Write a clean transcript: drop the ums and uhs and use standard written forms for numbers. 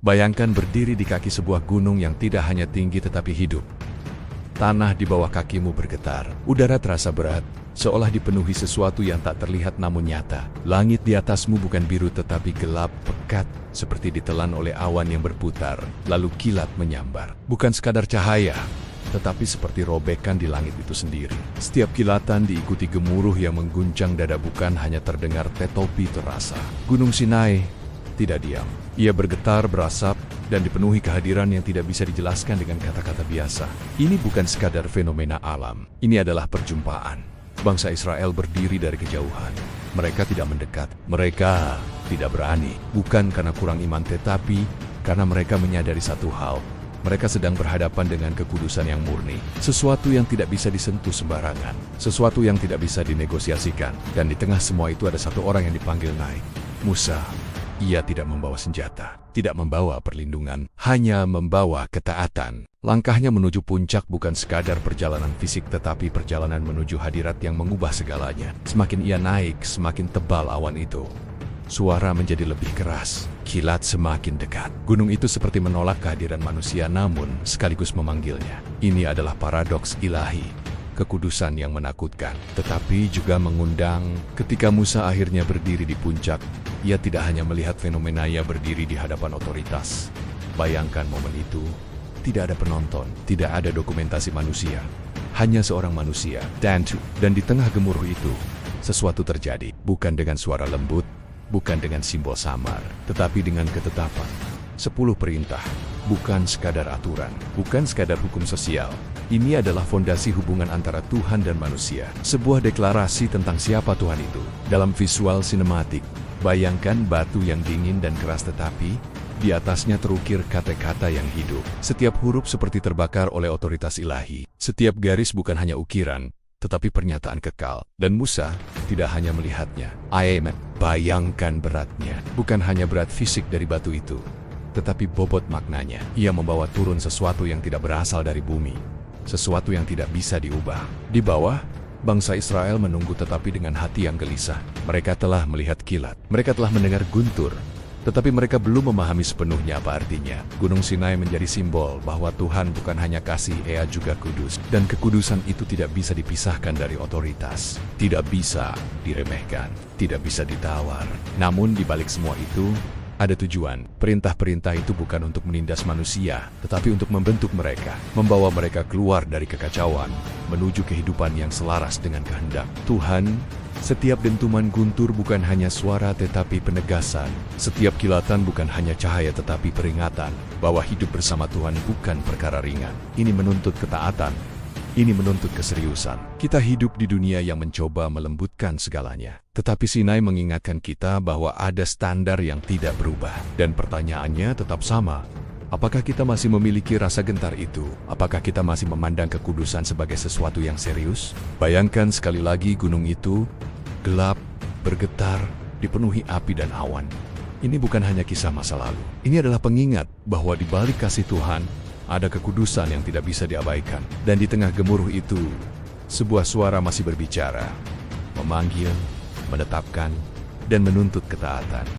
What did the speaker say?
Bayangkan berdiri di kaki sebuah gunung yang tidak hanya tinggi tetapi hidup. Tanah di bawah kakimu bergetar, udara terasa berat, seolah dipenuhi sesuatu yang tak terlihat namun nyata. Langit di atasmu bukan biru tetapi gelap, pekat, seperti ditelan oleh awan yang berputar, lalu kilat menyambar. Bukan sekadar cahaya, tetapi seperti robekan di langit itu sendiri. Setiap kilatan diikuti gemuruh yang mengguncang dada, bukan hanya terdengar tetapi terasa. Gunung Sinai tidak diam. Ia bergetar, berasap, dan dipenuhi kehadiran yang tidak bisa dijelaskan dengan kata-kata biasa. Ini bukan sekadar fenomena alam. Ini adalah perjumpaan. Bangsa Israel berdiri dari kejauhan. Mereka tidak mendekat. Mereka tidak berani. Bukan karena kurang iman, tetapi karena mereka menyadari satu hal. Mereka sedang berhadapan dengan kekudusan yang murni. Sesuatu yang tidak bisa disentuh sembarangan. Sesuatu yang tidak bisa dinegosiasikan. Dan di tengah semua itu ada satu orang yang dipanggil naik. Musa. Ia tidak membawa senjata, tidak membawa perlindungan, hanya membawa ketaatan. Langkahnya menuju puncak bukan sekadar perjalanan fisik, tetapi perjalanan menuju hadirat yang mengubah segalanya. Semakin ia naik, semakin tebal awan itu. Suara menjadi lebih keras, kilat semakin dekat. Gunung itu seperti menolak kehadiran manusia, namun sekaligus memanggilnya. Ini adalah paradoks ilahi. Kekudusan yang menakutkan, tetapi juga mengundang. Ketika Musa akhirnya berdiri di puncak, ia tidak hanya melihat fenomena, ia berdiri di hadapan otoritas. Bayangkan momen itu, tidak ada penonton, tidak ada dokumentasi manusia, hanya seorang manusia. Dan di tengah gemuruh itu, sesuatu terjadi, bukan dengan suara lembut, bukan dengan simbol samar, tetapi dengan ketetapan. 10 perintah, bukan sekadar aturan, bukan sekadar hukum sosial. Ini adalah fondasi hubungan antara Tuhan dan manusia. Sebuah deklarasi tentang siapa Tuhan itu. Dalam visual sinematik, bayangkan batu yang dingin dan keras, tetapi di atasnya terukir kata-kata yang hidup. Setiap huruf seperti terbakar oleh otoritas ilahi. Setiap garis bukan hanya ukiran, tetapi pernyataan kekal. Dan Musa tidak hanya melihatnya. Bayangkan beratnya. Bukan hanya berat fisik dari batu itu, tetapi bobot maknanya. Ia membawa turun sesuatu yang tidak berasal dari bumi, sesuatu yang tidak bisa diubah. Di bawah, bangsa Israel menunggu tetapi dengan hati yang gelisah. Mereka telah melihat kilat, mereka telah mendengar guntur, tetapi mereka belum memahami sepenuhnya apa artinya. Gunung Sinai menjadi simbol bahwa Tuhan bukan hanya kasih, Ia juga kudus. Dan kekudusan itu tidak bisa dipisahkan dari otoritas, tidak bisa diremehkan, tidak bisa ditawar. Namun di balik semua itu, ada tujuan. Perintah-perintah itu bukan untuk menindas manusia, tetapi untuk membentuk mereka, membawa mereka keluar dari kekacauan, menuju kehidupan yang selaras dengan kehendak Tuhan. Setiap dentuman guntur bukan hanya suara tetapi penegasan. Setiap kilatan bukan hanya cahaya tetapi peringatan bahwa hidup bersama Tuhan bukan perkara ringan. Ini menuntut ketaatan. Ini menuntut keseriusan. Kita hidup di dunia yang mencoba melembutkan segalanya. Tetapi Sinai mengingatkan kita bahwa ada standar yang tidak berubah. Dan pertanyaannya tetap sama. Apakah kita masih memiliki rasa gentar itu? Apakah kita masih memandang kekudusan sebagai sesuatu yang serius? Bayangkan sekali lagi gunung itu, gelap, bergetar, dipenuhi api dan awan. Ini bukan hanya kisah masa lalu. Ini adalah pengingat bahwa di balik kasih Tuhan, ada kekudusan yang tidak bisa diabaikan. Dan di tengah gemuruh itu, sebuah suara masih berbicara, memanggil, menetapkan, dan menuntut ketaatan.